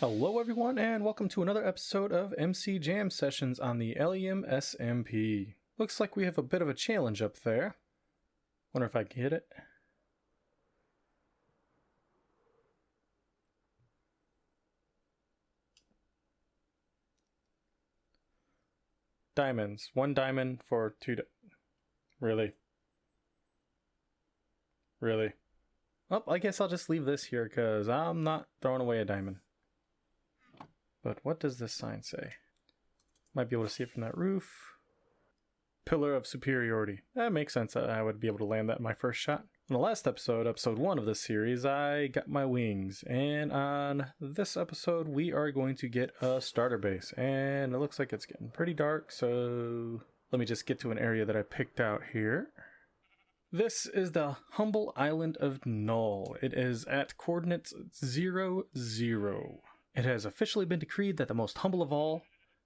Hello everyone and welcome to another episode of MC Jam Sessions on the Allium SMP. Looks like we have a bit of a challenge up there. Wonder if I can hit it. Diamonds. 1 diamond for 2 Really? Really? Well, I guess I'll just leave this here because I'm not throwing away a diamond. But what does this sign say? Might be able to see it from that roof. Pillar of superiority. That makes sense. I would be able to land that in my first shot. In the last episode, episode 1 of this series, I got my wings. And on this episode, we are going to get a starter base. And it looks like it's getting pretty dark, so let me just get to an area that I picked out here. This is the humble island of Null. It is at coordinates 0, 0. It has officially been decreed that the most humble of all,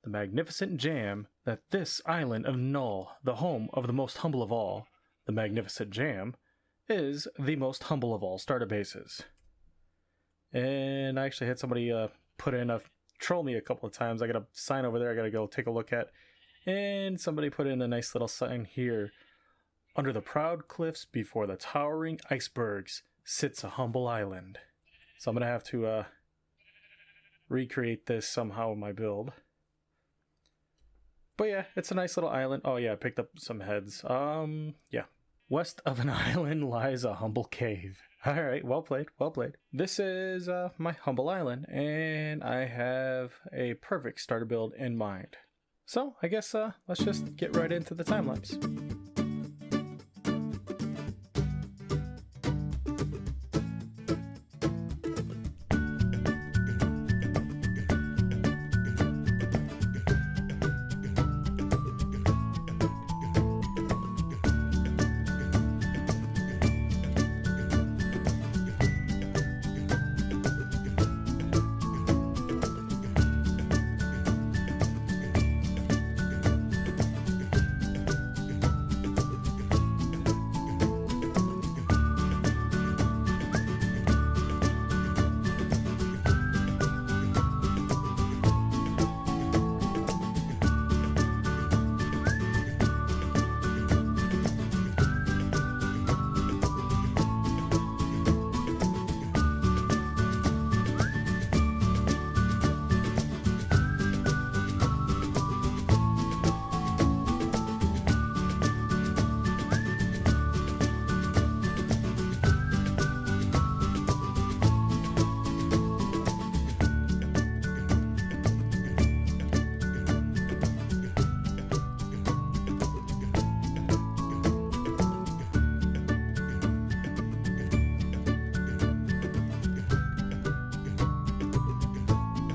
the magnificent Jam, that this island of Null, the home of the most humble of all, the magnificent Jam, is the most humble of all starter bases. And I actually had somebody troll me a couple of times. I got a sign over there I gotta go take a look at. And somebody put in a nice little sign here. Under the proud cliffs before the towering icebergs sits a humble island. So I'm gonna have to recreate this somehow in my build. But yeah, it's a nice little island. Oh yeah, I picked up some heads. Yeah. West of an island lies a humble cave. Alright, well played, well played. This is my humble island, and I have a perfect starter build in mind. So, I guess let's just get right into the time lapse.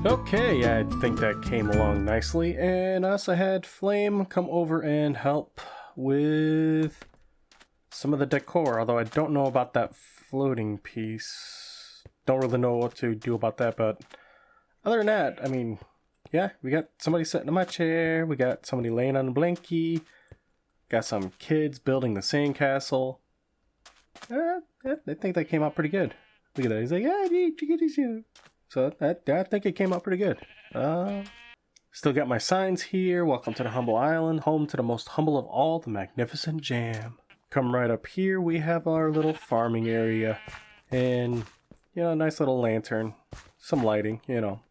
Okay, I think that came along nicely, and I also had Flame come over and help with some of the decor, although I don't know about that floating piece. Don't really know what to do about that, but other than that, I mean, yeah, we got somebody sitting in my chair, we got somebody laying on a blankie, got some kids building the sandcastle. I think that came out pretty good. Look at that, he's like, yeah, you. So I think it came out pretty good. Still got my signs here. Welcome to the humble island, home to the most humble of all, the magnificent Jam. Come right up here, we have our little farming area. And, you know, a nice little lantern. Some lighting, you know.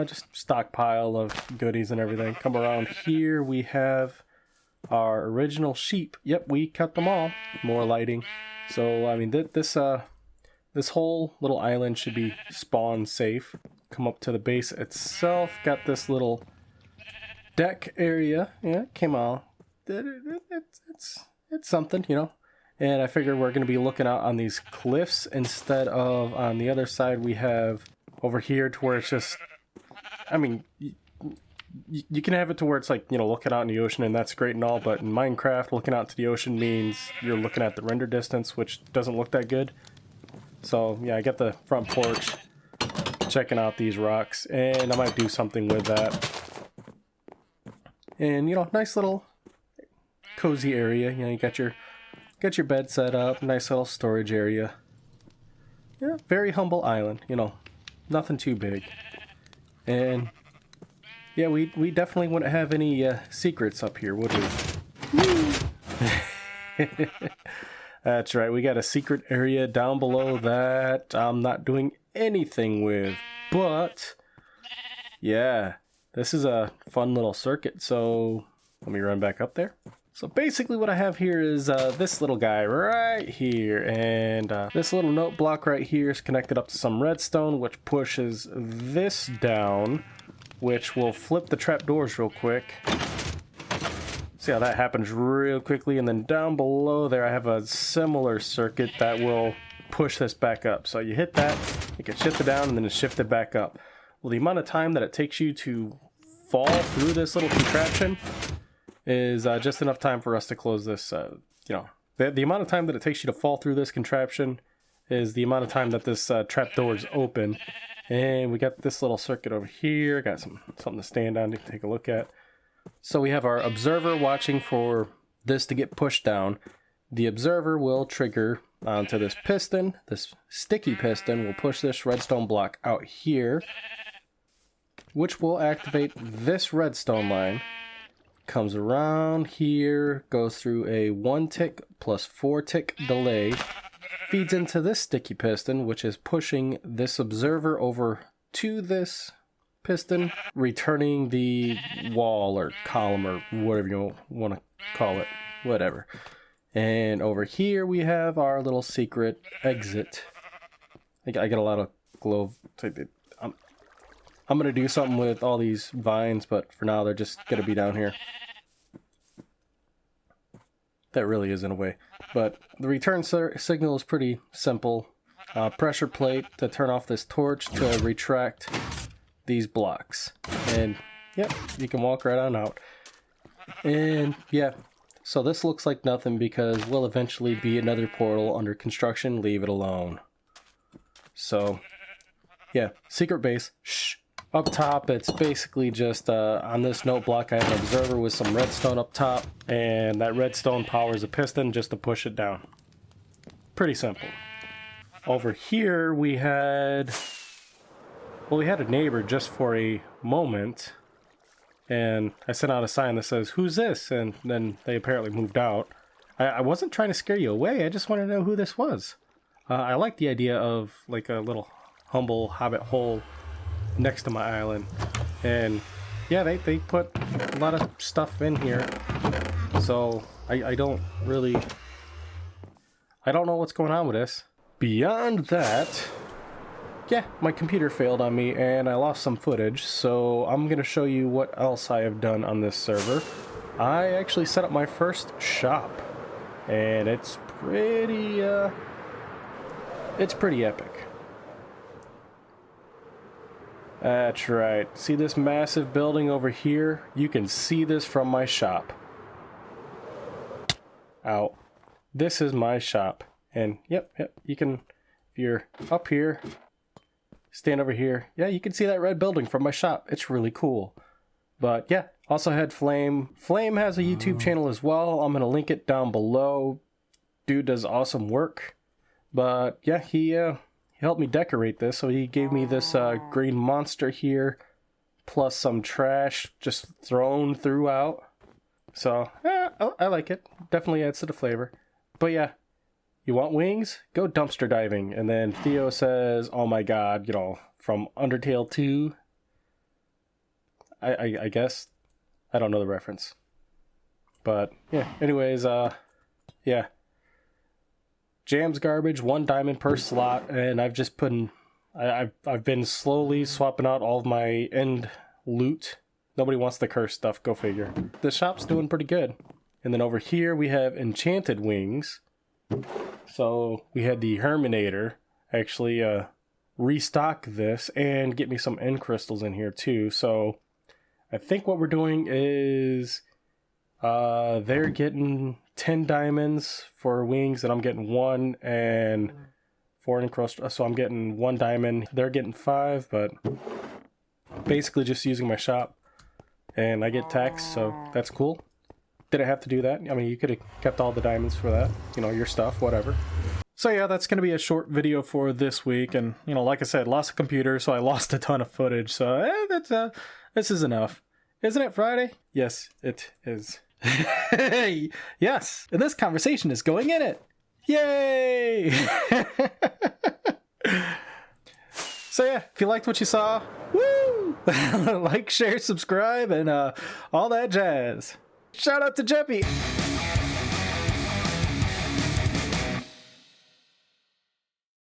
Just stockpile of goodies and everything. Come around here, we have our original sheep. Yep, we cut them all. More lighting. So, I mean, this whole little island should be spawn safe. Come up to the base itself. Got this little deck area. Yeah, came out. It's something, you know. And I figure we're going to be looking out on these cliffs instead of on the other side we have over here to where it's just, I mean, you can have it to where it's like, you know, looking out in the ocean and that's great and all, but in Minecraft, looking out to the ocean means you're looking at the render distance, which doesn't look that good. So yeah, I got the front porch checking out these rocks, and I might do something with that. And you know, nice little cozy area. You know, you got your bed set up, nice little storage area. Yeah, very humble island, you know. nothing too big. And yeah, we definitely wouldn't have any secrets up here, would we? That's right, we got a secret area down below that I'm not doing anything with. But yeah, this is a fun little circuit, so let me run back up there. So basically what I have here is this little guy right here, and this little note block right here is connected up to some redstone, which pushes this down, which will flip the trapdoors real quick. See how that happens real quickly, and then down below there I have a similar circuit that will push this back up. So you hit that, it gets shifted down, and then it's shifted back up. Well, the amount of time that it takes you to fall through this little contraption is just enough time for us to close this, you know, the amount of time that it takes you to fall through this contraption is the amount of time that this trapdoor is open. And we got this little circuit over here, got something to stand on to take a look at. So we have our observer watching for this to get pushed down. The observer will trigger onto this piston. This sticky piston will push this redstone block out here, which will activate this redstone line. Comes around here, goes through a 1 tick plus 4 tick delay, feeds into this sticky piston, which is pushing this observer over to this piston, returning the wall or column or whatever you want to call it, whatever. And over here we have our little secret exit. I got a lot of glow. I'm going to do something with all these vines, but for now they're just going to be down here. That really is in a way. But the return signal is pretty simple. Pressure plate to turn off this torch to retract these blocks. And yep, you can walk right on out. And yeah, so this looks like nothing because we'll eventually be another portal under construction. Leave it alone. So yeah, secret base. Shh. Up top, it's basically just on this note block, I have an observer with some redstone up top, and that redstone powers a piston just to push it down. Pretty simple. Over here, we had a neighbor just for a moment, and I sent out a sign that says, "Who's this?" And then they apparently moved out. I wasn't trying to scare you away, I just wanted to know who this was. I like the idea of like a little humble hobbit hole next to my island, and yeah, they put a lot of stuff in here, so I don't know what's going on with this. Beyond that, yeah, my computer failed on me and I lost some footage, so I'm gonna show you what else I have done on this server. I actually set up my first shop, and it's pretty epic. That's right. See this massive building over here? You can see this from my shop. Ow. This is my shop. And yep, you can, if you're up here, stand over here. Yeah, you can see that red building from my shop. It's really cool. But yeah, also had Flame. Flame has a YouTube channel as well. I'm going to link it down below. Dude does awesome work. But yeah, he helped me decorate this, so he gave me this green monster here, plus some trash just thrown throughout. So, I like it. Definitely adds to the flavor. But yeah, you want wings? Go dumpster diving. And then Theo says, oh my god, you know, from Undertale 2. I guess. I don't know the reference. But, yeah, anyways, yeah. Jam's garbage, 1 diamond per slot, and I've just I've been slowly swapping out all of my end loot. Nobody wants the cursed stuff, go figure. The shop's doing pretty good. And then over here we have enchanted wings. So we had the Herminator actually restock this and get me some end crystals in here too. So I think what we're doing is they're getting 10 diamonds for wings, and I'm getting 1, and 4 end crystals. So I'm getting 1 diamond. They're getting 5, but basically just using my shop. And I get taxed, so that's cool. Did I have to do that? I mean, you could have kept all the diamonds for that. You know, your stuff, whatever. So yeah, that's going to be a short video for this week. And, you know, like I said, lost a computer, so I lost a ton of footage. So this is enough. Isn't it Friday? Yes, it is. Yes, and this conversation is going in it. Yay! So yeah, if you liked what you saw, woo! Like, share, subscribe, and all that jazz. Shout out to Jeppy!